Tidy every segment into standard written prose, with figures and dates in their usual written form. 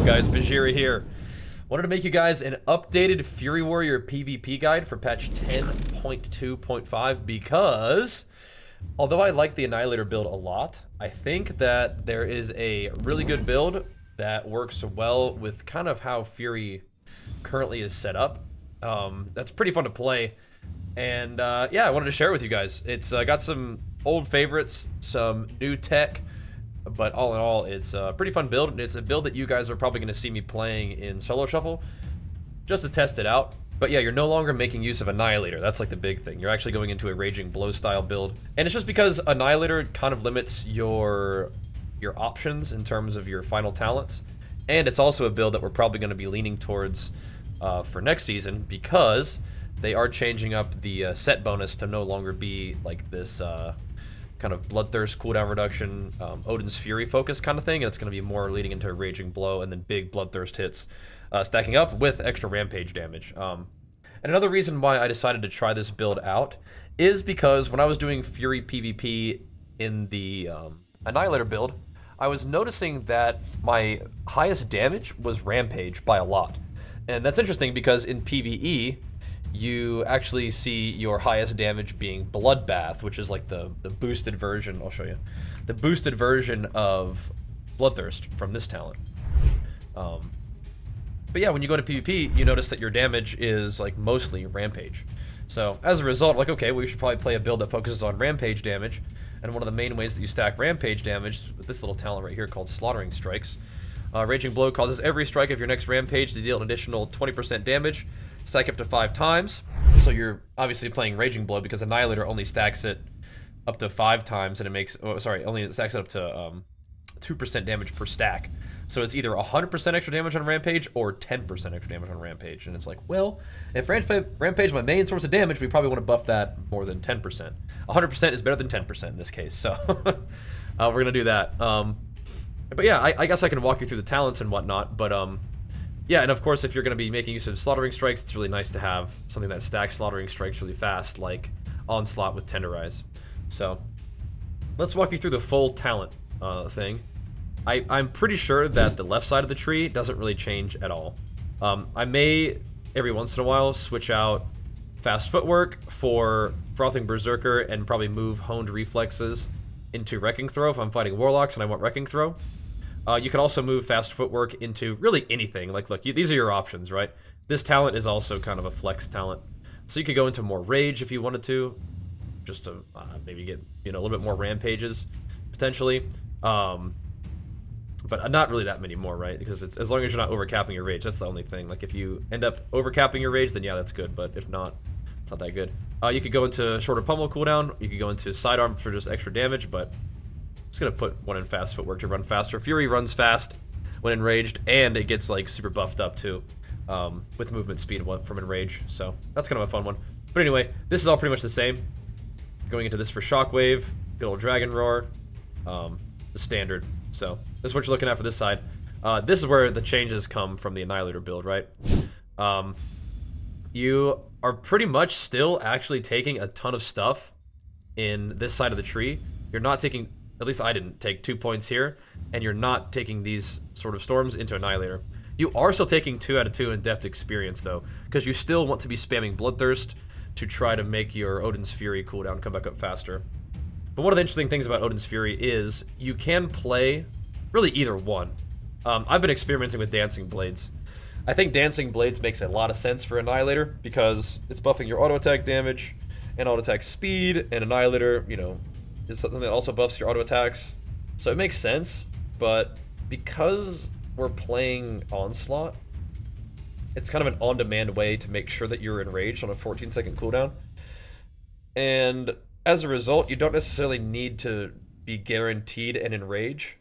up, guys? Bajheera here. Wanted to make you guys an updated Fury Warrior PvP guide for patch 10.2.5 because, although I like the Annihilator build a lot, I think that there is a really good build that works well with kind of how Fury currently is set up. That's pretty fun to play, and yeah, I wanted to share it with you guys. It's got some old favorites, some new tech, but all in all, it's a pretty fun build, and it's a build that you guys are probably going to see me playing in Solo Shuffle, just to test it out. But yeah, you're no longer making use of Annihilator. That's like the big thing. You're actually going into a Raging Blow style build, and it's just because Annihilator kind of limits your options in terms of your final talents, and it's also a build that we're probably going to be leaning towards for next season, because they are changing up the set bonus to no longer be like this kind of Bloodthirst cooldown reduction, Odin's Fury focus kind of thing, and it's going to be more leading into a Raging Blow and then big Bloodthirst hits stacking up with extra Rampage damage. And another reason why I decided to try this build out is because when I was doing Fury PvP in the Annihilator build, I was noticing that my highest damage was Rampage by a lot. And that's interesting because in PvE, you actually see your highest damage being Bloodbath, which is like the boosted version, I'll show you, the boosted version of Bloodthirst from this talent. But yeah, when you go to PvP, you notice that your damage is like mostly Rampage. So as a result, like, okay, we should probably play a build that focuses on Rampage damage, and one of the main ways that you stack Rampage damage with this little talent right here called Slaughtering Strikes. Raging Blow causes every strike of your next Rampage to deal an additional 20% damage, stack up to 5 times. So you're obviously playing Raging Blow because Annihilator only stacks it up to 5 times, and it makes, only stacks it up to 2% damage per stack. So it's either 100% extra damage on Rampage or 10% extra damage on Rampage. And it's like, well, if Rampage is my main source of damage, we probably want to buff that more than 10%. 100% is better than 10% in this case, so we're going to do that. But yeah, I guess I can walk you through the talents and whatnot, but yeah, and of course, if you're going to be making use of Slaughtering Strikes, it's really nice to have something that stacks Slaughtering Strikes really fast, like Onslaught with Tenderize. So let's walk you through the full talent thing. I'm pretty sure that the left side of the tree doesn't really change at all. I may, every once in a while, switch out Fast Footwork for Frothing Berserker and probably move Honed Reflexes into Wrecking Throw if I'm fighting Warlocks and I want Wrecking Throw. You can also move Fast Footwork into really anything. Like, look, these are your options, right? This talent is also kind of a flex talent. So you could go into more Rage if you wanted to, just to maybe get, a little bit more Rampages, potentially. But not really that many more, right? Because it's, as long as you're not overcapping your Rage, that's the only thing. Like, if you end up overcapping your Rage, then yeah, that's good. But if not, it's not that good. You could go into Shorter Pummel cooldown. You could go into Sidearm for just extra damage, but I'm just gonna put one in Fast Footwork to run faster. Fury runs fast when enraged, and it gets like super buffed up too, with movement speed from enrage. So that's kind of a fun one. But anyway, this is all pretty much the same. Going into this for Shockwave, good old Dragon Roar, the standard. So this is what you're looking at for this side. This is where the changes come from the Annihilator build, right? You are pretty much still actually taking a ton of stuff in this side of the tree. You're not taking, at least I didn't take 2 points here, and you're not taking these sort of storms into Annihilator. You are still taking 2 out of 2 in Deft Experience though, because you still want to be spamming Bloodthirst to try to make your Odin's Fury cooldown come back up faster. But one of the interesting things about Odin's Fury is you can play really either one. I've been experimenting with Dancing Blades. I think Dancing Blades makes a lot of sense for Annihilator because it's buffing your auto attack damage and auto attack speed, and Annihilator, is something that also buffs your auto attacks. So it makes sense, but because we're playing Onslaught, it's kind of an on-demand way to make sure that you're enraged on a 14-second cooldown. And as a result, you don't necessarily need to be guaranteed an enrage,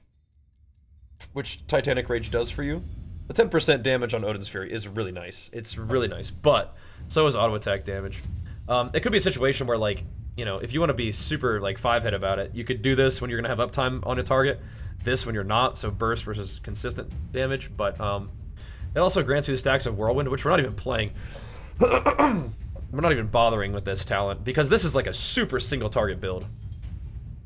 which Titanic Rage does for you. The 10% damage on Odin's Fury is really nice. It's really nice, but so is auto attack damage. It could be a situation where, like, if you want to be super like 5-head about it, you could do this when you're gonna have uptime on a target, this when you're not, so burst versus consistent damage. But it also grants you the stacks of Whirlwind, which we're not even playing. We're not even bothering with this talent because this is like a super single target build.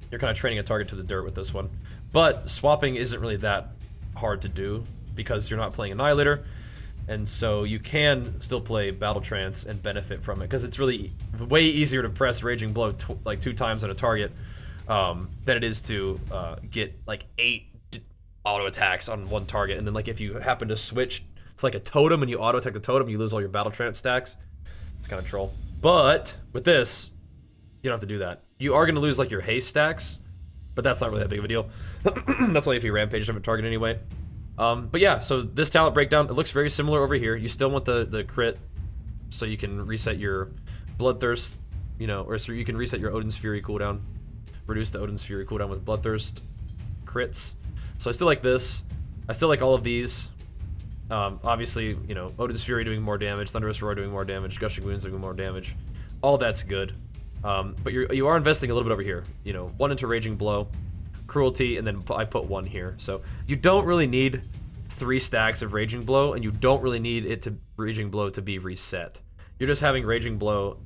You're kind of training a target to the dirt with this one, but swapping isn't really that hard to do. because you're not playing Annihilator. And so you can still play Battle Trance and benefit from it, because it's really way easier to press Raging Blow like 2 times on a target than it is to get like 8 auto attacks on 1 target. And then like if you happen to switch to like a totem and you auto attack the totem, you lose all your Battle Trance stacks. It's kind of troll. But with this, you don't have to do that. You are going to lose like your haste stacks, but that's not really that big of a deal. That's only if you rampage a different target anyway. But yeah, so this talent breakdown, it looks very similar over here. You still want the crit, so you can reset your Bloodthirst, you know, or so you can reset your Odin's Fury cooldown, reduce the Odin's Fury cooldown with Bloodthirst crits. So I still like this. I still like all of these. Obviously, you know, Odin's Fury doing more damage, Thunderous Roar doing more damage, Gushing Wounds doing more damage. All that's good. But you are investing a little bit over here. You know, 1 into Raging Blow, Cruelty, and then I put 1 here. So you don't really need 3 stacks of Raging Blow, and you don't really need Raging Blow to be reset. You're just having Raging Blow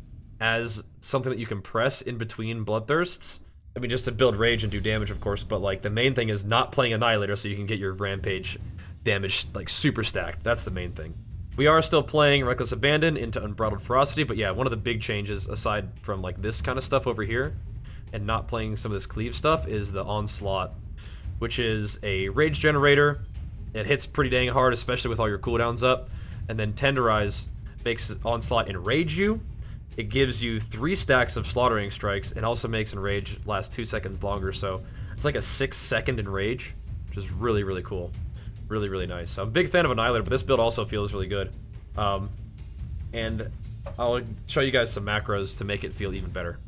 as something that you can press in between Bloodthirsts. I mean, just to build rage and do damage, of course, but like the main thing is not playing Annihilator so you can get your Rampage damage like super stacked. That's the main thing. We are still playing Reckless Abandon into Unbridled Ferocity, but yeah, one of the big changes, aside from like this kind of stuff over here, and not playing some of this cleave stuff, is the Onslaught, which is a rage generator. It hits pretty dang hard, especially with all your cooldowns up. And then Tenderize makes Onslaught enrage you. It gives you 3 stacks of Slaughtering Strikes, and also makes enrage last 2 seconds longer. So it's like a 6-second enrage, which is really, really cool. Really, really nice. So I'm a big fan of Annihilator, but this build also feels really good. And I'll show you guys some macros to make it feel even better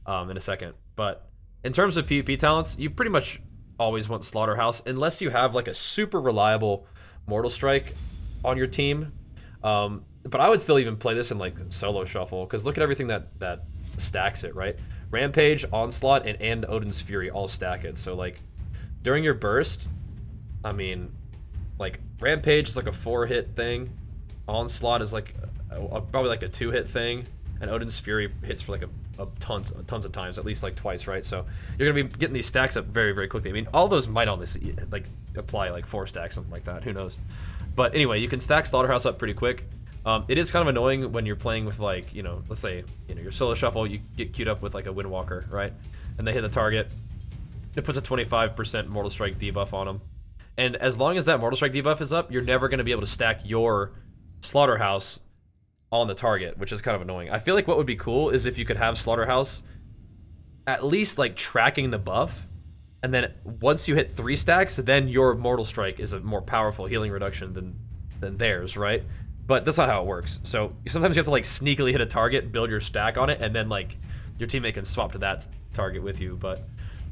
in a second. But in terms of PvP talents, you pretty much always want Slaughterhouse, unless you have like a super reliable Mortal Strike on your team. But I would still even play this in like solo shuffle, because look at everything that stacks it, right? Rampage, Onslaught, and Odin's Fury all stack it. So like during your burst, I mean, like Rampage is like a 4-hit thing, Onslaught is like probably like a 2-hit thing, and Odin's Fury hits for like tons of times, at least like twice, right? So you're gonna be getting these stacks up very, very quickly. I mean, all those might only like apply like 4 stacks, something like that. Who knows? But anyway, you can stack Slaughterhouse up pretty quick. It is kind of annoying when you're playing with like, you know, let's say, you know, your solo shuffle, you get queued up with like a Windwalker, right? And they hit the target. It puts a 25% Mortal Strike debuff on them. And as long as that Mortal Strike debuff is up, you're never going to be able to stack your Slaughterhouse on the target, which is kind of annoying. I feel like what would be cool is if you could have Slaughterhouse at least like tracking the buff, and then once you hit 3 stacks, then your Mortal Strike is a more powerful healing reduction than theirs, right? But that's not how it works. So sometimes you have to like sneakily hit a target, build your stack on it, and then like your teammate can swap to that target with you. But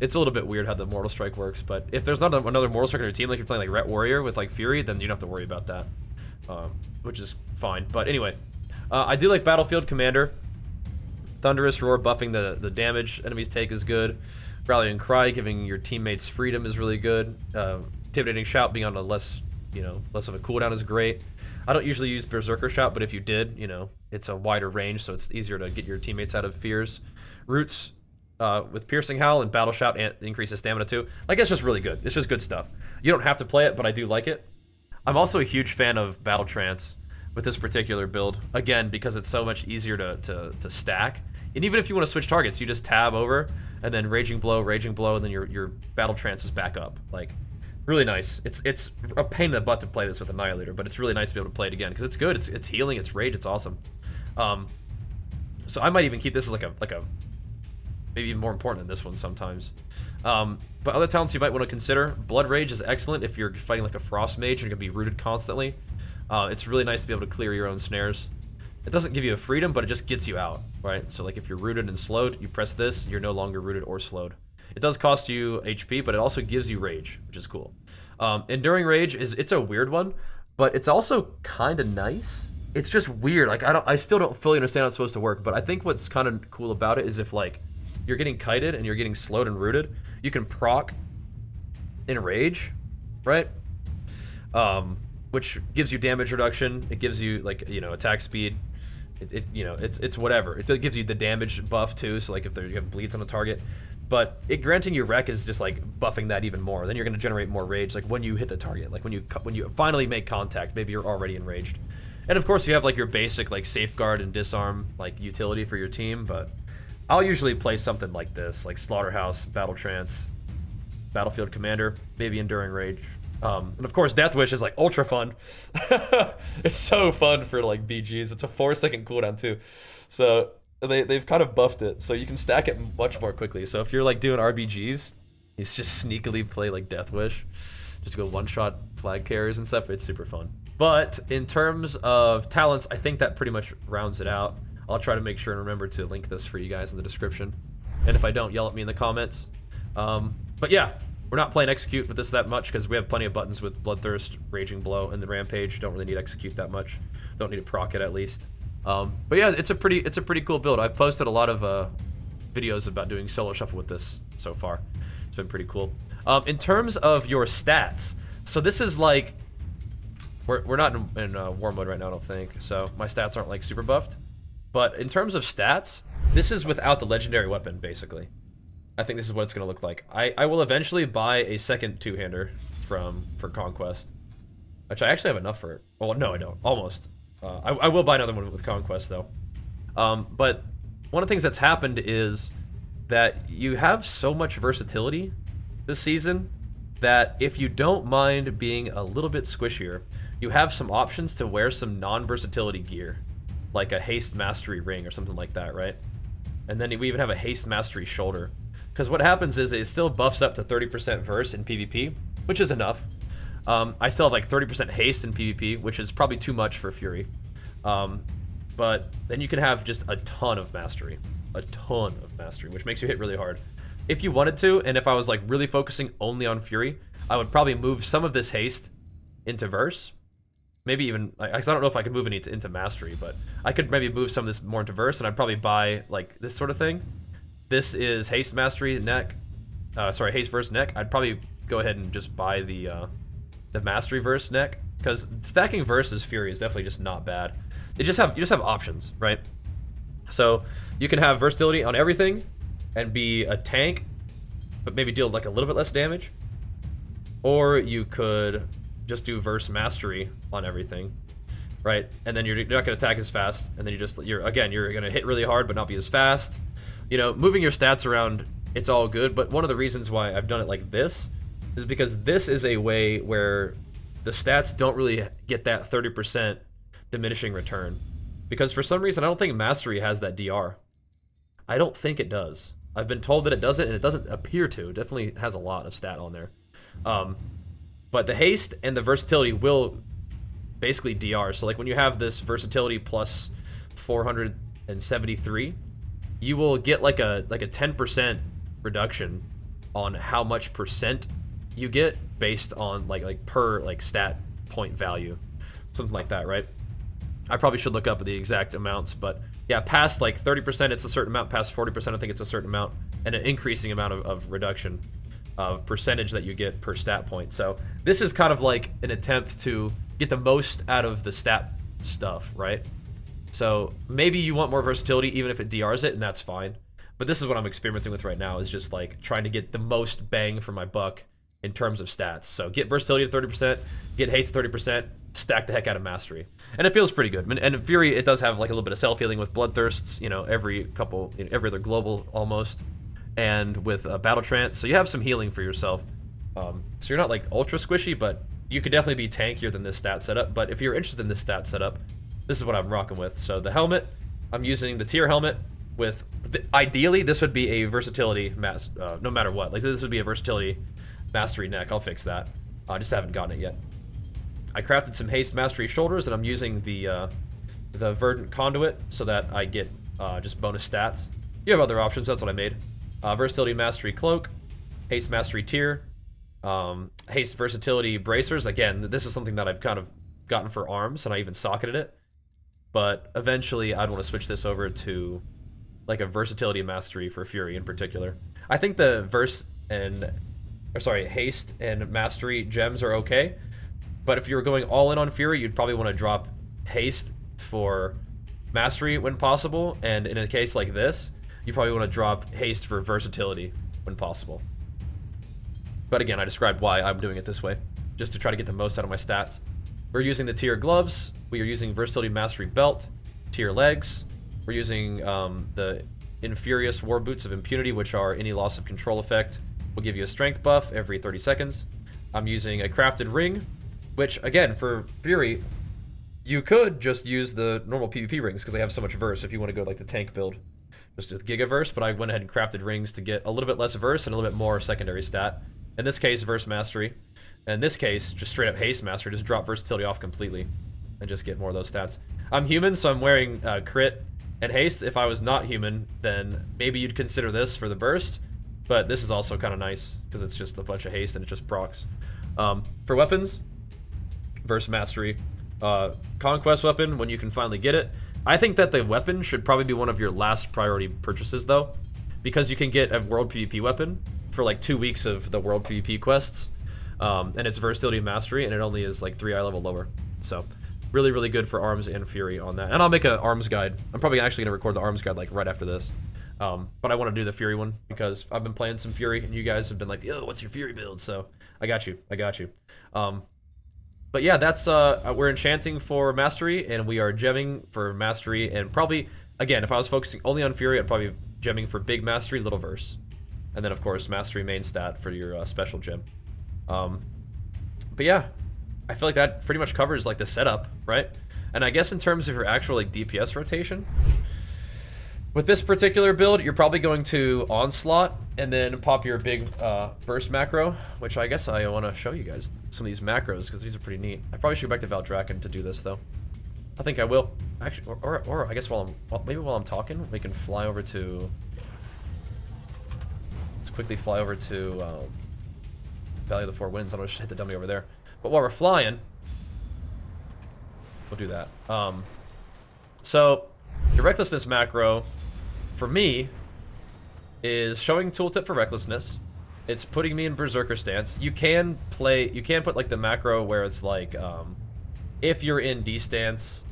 it's a little bit weird how the Mortal Strike works. But if there's not another Mortal Strike on your team, like you're playing like Ret Warrior with like Fury, then you don't have to worry about that, which is fine. But anyway, I do like Battlefield Commander. Thunderous Roar buffing the damage enemies take is good. Rallying Cry giving your teammates freedom is really good. Intimidating Shout being on a less of a cooldown is great. I don't usually use Berserker Shout, but if you did, you know, it's a wider range, so it's easier to get your teammates out of fears. Roots with Piercing Howl and Battle Shout increases stamina too. Like, it's just really good. It's just good stuff. You don't have to play it, but I do like it. I'm also a huge fan of Battle Trance with this particular build, again, because it's so much easier to stack. And even if you want to switch targets, you just tab over, and then Raging Blow, and then your Battle Trance is back up. Like, really nice. It's a pain in the butt to play this with Annihilator, but it's really nice to be able to play it again, because it's good. It's healing, it's rage, it's awesome. So I might even keep this as like a maybe even more important than this one sometimes. But other talents you might want to consider, Blood Rage is excellent if you're fighting like a Frost Mage and you're going to be rooted constantly. It's really nice to be able to clear your own snares. It doesn't give you a freedom, but it just gets you out, right? So like if you're rooted and slowed, you press this, you're no longer rooted or slowed. It does cost you HP, but it also gives you rage, which is cool. Enduring Rage it's a weird one, but it's also kind of nice. It's just weird. Like I still don't fully understand how it's supposed to work, but I think what's kind of cool about it is if like you're getting kited and you're getting slowed and rooted, you can proc Enrage, right? Which gives you damage reduction. It gives you like, you know, attack speed. It's whatever. It gives you the damage buff too. So like if you have bleeds on a target, But granting you wreck is just like buffing that even more. Then you're going to generate more rage, like when you hit the target, like when you finally make contact. Maybe you're already enraged, and of course you have like your basic like safeguard and disarm like utility for your team. But I'll usually play something like this, like Slaughterhouse, Battle Trance, Battlefield Commander, maybe Enduring Rage, and of course Death Wish is like ultra fun. It's so fun for like BGs. It's a 4-second cooldown too, so. They've kind of buffed it, so you can stack it much more quickly. So if you're like doing RBGs, you just sneakily play like Death Wish, just go one-shot flag carriers and stuff. It's super fun. But in terms of talents, I think that pretty much rounds it out. I'll try to make sure and remember to link this for you guys in the description. And if I don't, yell at me in the comments. But yeah, we're not playing Execute with this that much because we have plenty of buttons with Bloodthirst, Raging Blow, and the Rampage. Don't really need Execute that much. Don't need to proc it at least. But yeah, it's a pretty cool build. I've posted a lot of videos about doing solo shuffle with this so far. It's been pretty cool. In terms of your stats, so this is like we're not in war mode right now, I don't think. So my stats aren't like super buffed. But in terms of stats, this is without the legendary weapon basically. I think this is what it's gonna look like. I will eventually buy a second two-hander for Conquest, which I actually have enough for it. Well, no, I don't. Almost. I will buy another one with Conquest, though. But one of the things that's happened is that you have so much versatility this season that if you don't mind being a little bit squishier, you have some options to wear some non-versatility gear, like a Haste Mastery ring or something like that, right? And then we even have a Haste Mastery shoulder. Because what happens is it still buffs up to 30% verse in PvP, which is enough. I still have like 30% haste in PvP, which is probably too much for Fury. But then you can have just a ton of mastery. A ton of mastery, which makes you hit really hard. If you wanted to, and if I was like really focusing only on Fury, I would probably move some of this haste into verse. Maybe even, I don't know if I could move it into mastery, but I could maybe move some of this more into verse, and I'd probably buy like this sort of thing. This is haste mastery neck. Sorry, haste verse neck. I'd probably go ahead and just buy the mastery verse neck, because stacking versus Fury is definitely just not bad. You just have options, right? So you can have versatility on everything and be a tank, but maybe deal like a little bit less damage. Or you could just do verse mastery on everything, right? And then you're not gonna attack as fast, and then you're gonna hit really hard but not be as fast. You know, moving your stats around, it's all good, but one of the reasons why I've done it like this is because this is a way where the stats don't really get that 30% diminishing return. Because for some reason, I don't think Mastery has that DR. I don't think it does. I've been told that it doesn't, and it doesn't appear to. It definitely has a lot of stat on there. But the haste and the versatility will basically DR. So like when you have this versatility plus 473, you will get like a 10% reduction on how much percent you get based on like per like stat point value, something like that, right? I probably should look up the exact amounts, but yeah, past like 30% it's a certain amount, past 40% I think it's a certain amount, and an increasing amount of reduction of percentage that you get per stat point. So this is kind of like an attempt to get the most out of the stat stuff, right? So maybe you want more versatility even if it DRs it, and that's fine. But this is what I'm experimenting with right now, is just like trying to get the most bang for my buck in terms of stats. So get versatility to 30%, get haste to 30%, stack the heck out of mastery. And it feels pretty good. And in Fury, it does have like a little bit of self-healing with Bloodthirsts, you know, every other global almost. And with Battle Trance, so you have some healing for yourself. So you're not like ultra squishy, but you could definitely be tankier than this stat setup. But if you're interested in this stat setup, this is what I'm rocking with. So the helmet, I'm using the tier helmet with, ideally this would be a versatility no matter what. Like this would be a versatility mastery neck. I'll fix that. I just haven't gotten it yet. I crafted some haste mastery shoulders, and I'm using the verdant conduit so that I get just bonus stats. You have other options. That's what I made. Versatility mastery cloak, haste mastery tier, haste versatility bracers. Again, this is something that I've kind of gotten for arms, and I even socketed it. But eventually, I'd want to switch this over to like a versatility mastery for Fury in particular. I think the haste and mastery gems are okay. But if you were going all in on Fury, you'd probably want to drop haste for mastery when possible. And in a case like this, you probably want to drop haste for versatility. when possible. But again, I described why I'm doing it this way, just to try to get the most out of my stats. We're using the tier gloves. We are using versatility mastery belt, tier legs. We're using the Infurious War Boots of Impunity, which are any loss of control effect will give you a strength buff every 30 seconds. I'm using a crafted ring, which, again, for Fury, you could just use the normal PvP rings because they have so much verse if you want to go like the tank build, just with Gigaverse, but I went ahead and crafted rings to get a little bit less verse and a little bit more secondary stat. In this case, verse mastery. In this case, just straight up haste mastery, just drop versatility off completely and just get more of those stats. I'm human, so I'm wearing crit and haste. If I was not human, then maybe you'd consider this for the burst, but this is also kind of nice because it's just a bunch of haste and it just procs. For weapons, verse mastery. Conquest weapon, when you can finally get it. I think that the weapon should probably be one of your last priority purchases, though, because you can get a world PvP weapon for like 2 weeks of the world PvP quests, and it's versatility and mastery, and it only is like 3 eye level lower. So really, really good for arms and fury on that. And I'll make an arms guide. I'm probably actually going to record the arms guide like right after this. But I want to do the fury one because I've been playing some fury, and you guys have been like, yo, what's your fury build? So I got you. But yeah, that's we're enchanting for mastery, and we are gemming for mastery, and probably, again, if I was focusing only on fury, I'd probably be gemming for big mastery, little verse. And then, of course, mastery main stat for your special gem. But yeah, I feel like that pretty much covers like the setup, right? And I guess in terms of your actual like DPS rotation, with this particular build, you're probably going to Onslaught and then pop your big burst macro, which I guess I want to show you guys some of these macros because these are pretty neat. I probably should go back to Valdrakken to do this though. I think I will actually, or I guess maybe while I'm talking, we can fly over to. Let's quickly fly over to Valley of the Four Winds. I'm gonna just hit the dummy over there. But while we're flying, we'll do that. So your recklessness macro, for me, is showing tooltip for recklessness. It's putting me in berserker stance. You can put like the macro where it's like, if you're in D stance,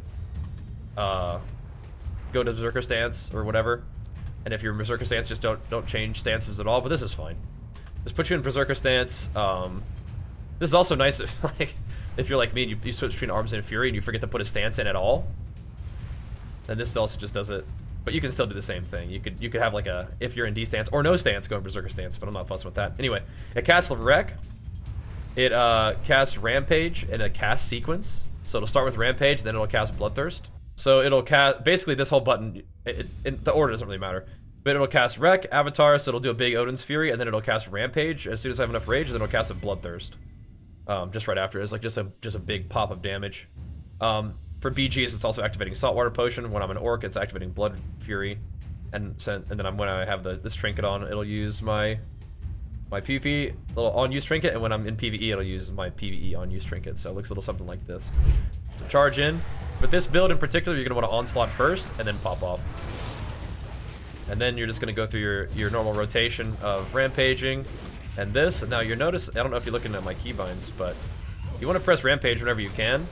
go to berserker stance or whatever. And if you're in berserker stance, just don't change stances at all. But this is fine. Just put you in berserker stance. This is also nice if you're like me and you switch between arms and fury and you forget to put a stance in at all. And this also just does it. But you can still do the same thing. You could have like a, if you're in D stance or no stance, go in berserker stance, but I'm not fussing with that. Anyway, it casts Wreck. It casts Rampage in a cast sequence. So it'll start with Rampage, then it'll cast Bloodthirst. So it'll cast, basically this whole button, the order doesn't really matter. But it'll cast Wreck, Avatar, so it'll do a big Odin's Fury, and then it'll cast Rampage as soon as I have enough rage, and then it'll cast a Bloodthirst. Just right after. It's like just a big pop of damage. For BGs, it's also activating Saltwater Potion. When I'm an Orc, it's activating Blood Fury. And then when I have this trinket on, it'll use my PvP little on-use trinket, and when I'm in PvE, it'll use my PvE on-use trinket. So it looks a little something like this. So charge in. With this build in particular, you're going to want to Onslaught first, and then pop off. And then you're just going to go through your normal rotation of Rampaging, and this. And now you'll notice, I don't know if you're looking at my keybinds, but you want to press Rampage whenever you can.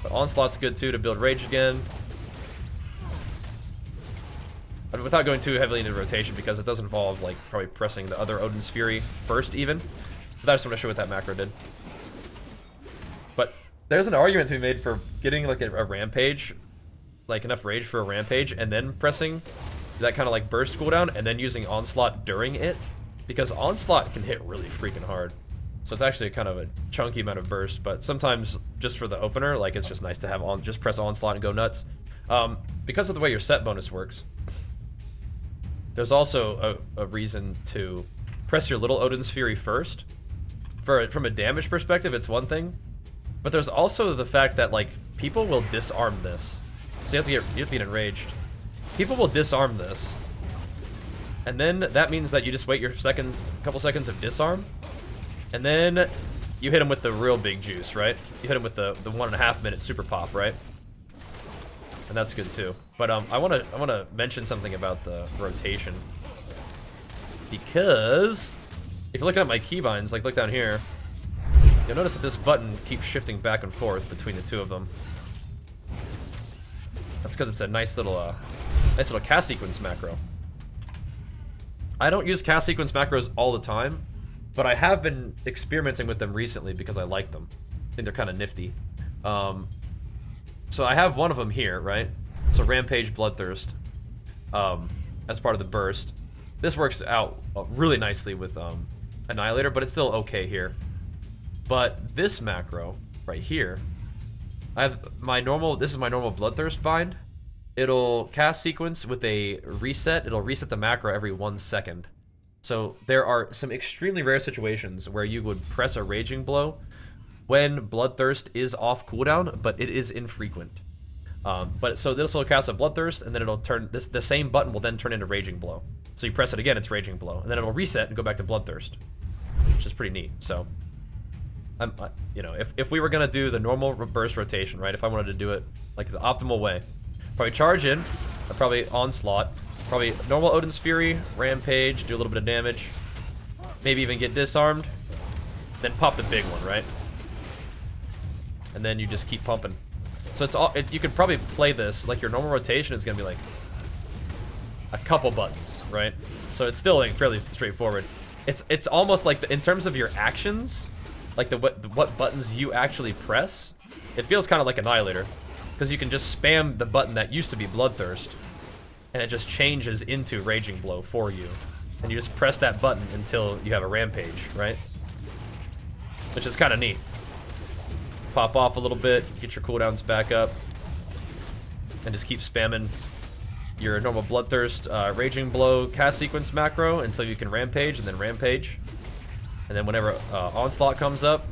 But Onslaught's good too to build Rage again. I mean, without going too heavily into rotation, because it does involve like probably pressing the other Odin's Fury first even. But I just want to show what that macro did. But there's an argument to be made for getting like a Rampage, like enough Rage for a Rampage, and then pressing that kind of like burst cooldown, and then using Onslaught during it. Because Onslaught can hit really freaking hard. So it's actually kind of a chunky amount of burst, but sometimes just for the opener, like it's just nice to have just press Onslaught and go nuts. Because of the way your set bonus works, there's also a reason to press your little Odin's Fury first. From a damage perspective, it's one thing, but there's also the fact that like people will disarm this, so you have to get enraged. People will disarm this, and then that means that you just wait your couple seconds of disarm. And then you hit him with the real big juice, right? You hit him with the 1.5 minute super pop, right? And that's good too. But I wanna mention something about the rotation, because if you're looking at my keybinds, like look down here, you'll notice that this button keeps shifting back and forth between the two of them. That's because it's a nice little cast sequence macro. I don't use cast sequence macros all the time, but I have been experimenting with them recently because I like them. I think they're kind of nifty. So I have one of them here, right? So Rampage, Bloodthirst, as part of the burst. This works out really nicely with Annihilator, but it's still okay here. But this macro right here, I have my normal. This is my normal Bloodthirst bind. It'll cast sequence with a reset. It'll reset the macro every 1 second. So there are some extremely rare situations where you would press a Raging Blow when Bloodthirst is off cooldown, but it is infrequent. But so this will cast a Bloodthirst, and then it'll turn the same button will then turn into Raging Blow. So you press it again, it's Raging Blow, and then it'll reset and go back to Bloodthirst, which is pretty neat. So, you know, if we were gonna do the normal burst rotation, right? If I wanted to do it like the optimal way, probably charge in, probably onslaught, probably normal Odin's Fury, Rampage, do a little bit of damage, maybe even get disarmed, then pop the big one, right? And then you just keep pumping. So it's all you could probably play this like your normal rotation is gonna be like a couple buttons, right? So it's still like fairly straightforward. It's almost like in terms of your actions, like what buttons you actually press. It feels kind of like Annihilator, because you can just spam the button that used to be Bloodthirst, and it just changes into Raging Blow for you, and you just press that button until you have a Rampage, right? Which is kind of neat. Pop off a little bit, get your cooldowns back up, and just keep spamming your normal Bloodthirst, Raging Blow cast sequence macro until you can Rampage, and then Rampage. And then whenever Onslaught comes up,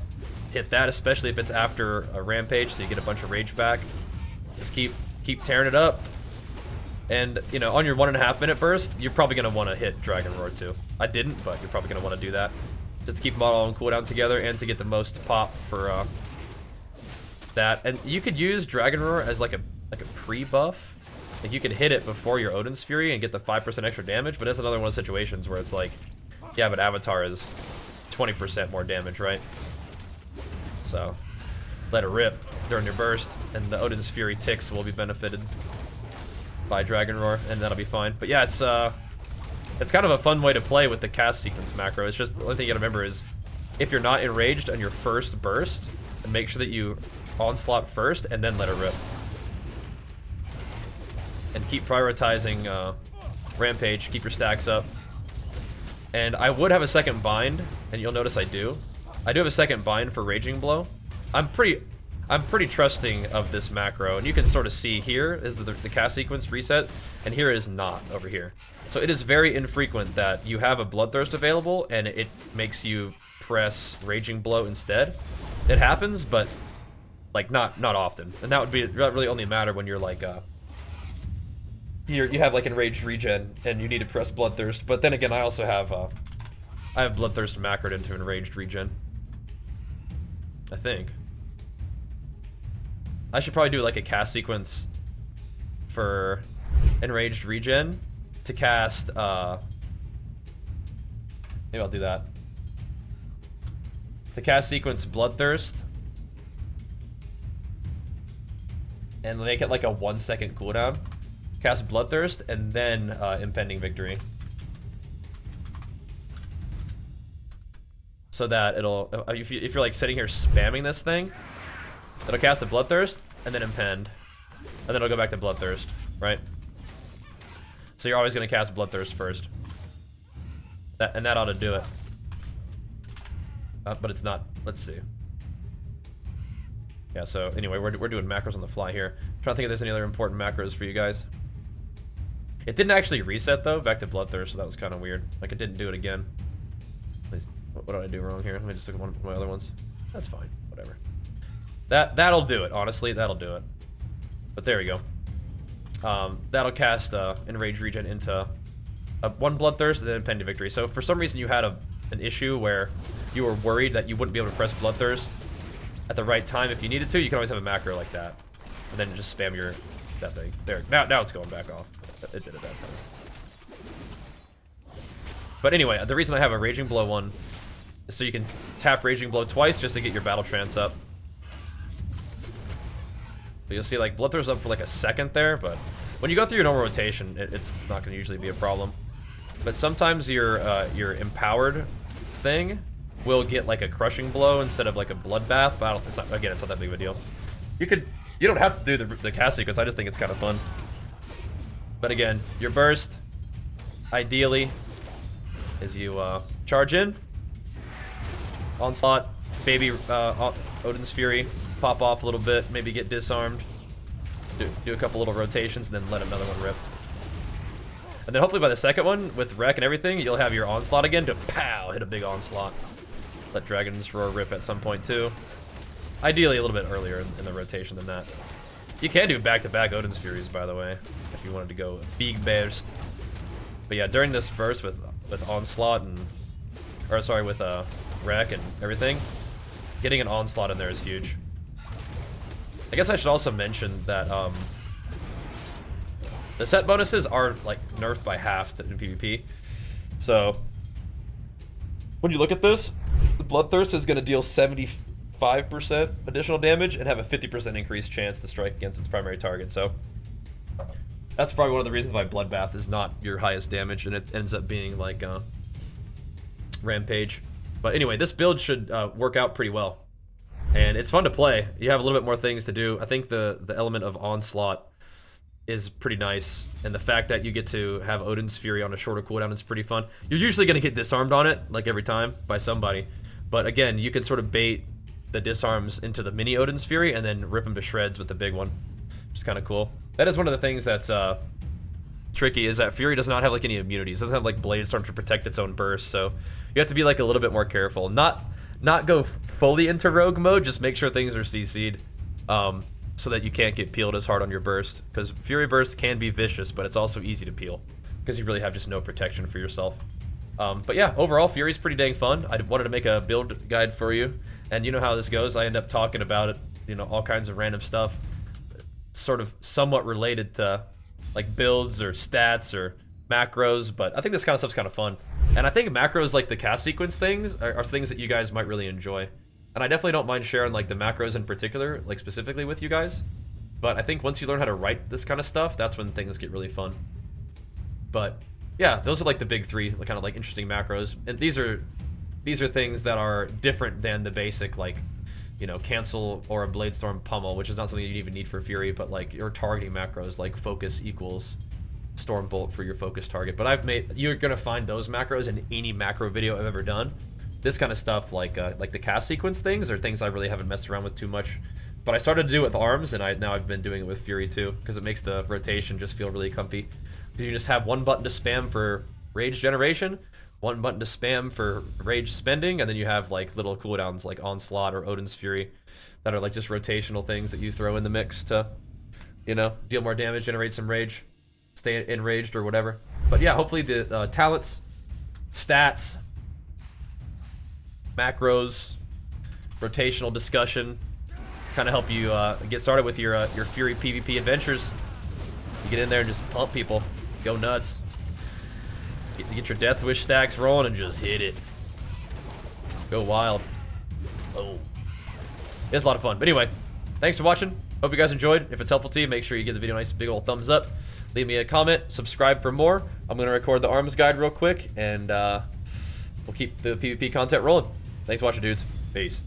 hit that, especially if it's after a Rampage, so you get a bunch of rage back. Just keep tearing it up. And, you know, on your 1.5 minute burst, you're probably going to want to hit Dragon Roar too. I didn't, but you're probably going to want to do that. Just to keep them all on cooldown together and to get the most pop for that. And you could use Dragon Roar as like a pre-buff. Like you could hit it before your Odin's Fury and get the 5% extra damage, but that's another one of those situations where it's like, yeah, but Avatar is 20% more damage, right? So, let it rip during your burst, and the Odin's Fury ticks will be benefited by Dragon Roar, and that'll be fine. But yeah, it's kind of a fun way to play with the cast sequence macro. It's just, the only thing you gotta remember is, if you're not enraged on your first burst, then make sure that you onslaught first, and then let it rip. And keep prioritizing Rampage, keep your stacks up. And I would have a second bind, and you'll notice I do. I do have a second bind for Raging Blow. I'm pretty trusting of this macro, and you can sort of see here is the cast sequence reset, and here is not over here. So it is very infrequent that you have a Bloodthirst available, and it makes you press Raging Blow instead. It happens, but like not often, and that would be really only a matter when you're like you have like enraged regen and you need to press Bloodthirst. But then again, I also have I have Bloodthirst macroed into enraged regen, I think. I should probably do like a cast sequence for enraged regen to cast maybe I'll do that. To cast sequence Bloodthirst and make it like a 1 second cooldown. Cast Bloodthirst, and then Impending Victory. So that it'll, if you're like sitting here spamming this thing, it'll cast a Bloodthirst, and then Impend. And then it'll go back to Bloodthirst, right? So you're always going to cast Bloodthirst first. And that ought to do it. But it's not. Let's see. Yeah, so anyway, we're doing macros on the fly here. I'm trying to think if there's any other important macros for you guys. It didn't actually reset though, back to Bloodthirst, so that was kind of weird. Like it didn't do it again. At least, what did I do wrong here? Let me just look at one of my other ones. That's fine, whatever. That'll do it, honestly, that'll do it. But there we go. That'll cast Enraged Regen into one Bloodthirst and then Impending Victory. So if for some reason you had an issue where you were worried that you wouldn't be able to press Bloodthirst at the right time if you needed to, you can always have a macro like that. And then just spam that thing. There, now it's going back off. It did it that time. But anyway, the reason I have a Raging Blow one is so you can tap Raging Blow twice just to get your Battle Trance up. So you'll see like Bloodthirst up for like a second there, but when you go through your normal rotation, it's not going to usually be a problem. but sometimes your empowered thing will get like a crushing blow instead of like a bloodbath. But I don't, it's not, again, it's not that big of a deal. You don't have to do the cast sequence. I just think it's kind of fun. But again, your burst, ideally, is you charge in, onslaught, baby Odin's Fury, pop off a little bit, maybe get disarmed, do a couple little rotations, and then let another one rip. And then hopefully by the second one, with Wreck and everything, you'll have your onslaught again to pow, hit a big onslaught. Let Dragon's Roar rip at some point too. Ideally a little bit earlier in the rotation than that. You can do back-to-back Odin's Furies, by the way, if you wanted to go big burst. But yeah, during this burst with onslaught and, or sorry, with Wreck and everything, getting an onslaught in there is huge. I guess I should also mention that the set bonuses are like nerfed by half in PvP. So when you look at this, the Bloodthirst is going to deal 75% additional damage and have a 50% increased chance to strike against its primary target. So that's probably one of the reasons why Bloodbath is not your highest damage, and it ends up being like Rampage. But anyway, this build should work out pretty well, and it's fun to play. You have a little bit more things to do. I think the element of Onslaught is pretty nice, and the fact that you get to have Odin's Fury on a shorter cooldown is pretty fun. You're usually going to get disarmed on it, like every time, by somebody. But again, you can sort of bait the disarms into the mini Odin's Fury and then rip them to shreds with the big one, which is kind of cool. That is one of the things that's tricky, is that Fury does not have like any immunities. It doesn't have like Blade Storm to protect its own burst, so you have to be like a little bit more careful. Not go fully into rogue mode, just make sure things are CC'd. So that you can't get peeled as hard on your burst, because Fury Burst can be vicious, but it's also easy to peel because you really have just no protection for yourself. But yeah, overall, Fury's pretty dang fun. I wanted to make a build guide for you, and you know how this goes. I end up talking about it, you know, all kinds of random stuff, sort of somewhat related to like builds or stats or macros, but I think this kind of stuff's kind of fun. And I think macros like the cast sequence things are things that you guys might really enjoy. And I definitely don't mind sharing like the macros in particular, like specifically with you guys. But I think once you learn how to write this kind of stuff, that's when things get really fun. But yeah, those are like the big three, kind of like interesting macros. And these are things that are different than the basic, like, you know, cancel or a Blade Storm pummel, which is not something you even need for Fury, but like your targeting macros, like focus equals Storm Bolt for your focus target. But you're gonna find those macros in any macro video I've ever done. This kind of stuff, like the cast sequence things, are things I really haven't messed around with too much. But I started to do it with arms, and now I've been doing it with Fury too, because it makes the rotation just feel really comfy. You just have one button to spam for rage generation, one button to spam for rage spending, and then you have like little cooldowns like Onslaught or Odin's Fury that are like just rotational things that you throw in the mix to, you know, deal more damage, generate some rage, stay enraged or whatever. But yeah, hopefully the talents, stats, macros, rotational discussion kind of help you get started with your Fury PvP adventures. You get in there and just pump people, go nuts, get your Death Wish stacks rolling and just hit it, go wild. Oh, it's a lot of fun. But anyway, thanks for watching. Hope you guys enjoyed. If it's helpful to you, make sure you give the video a nice big old thumbs up, leave me a comment, subscribe for more. I'm gonna record the arms guide real quick, and we'll keep the PvP content rolling. Thanks for watching, dudes. Peace.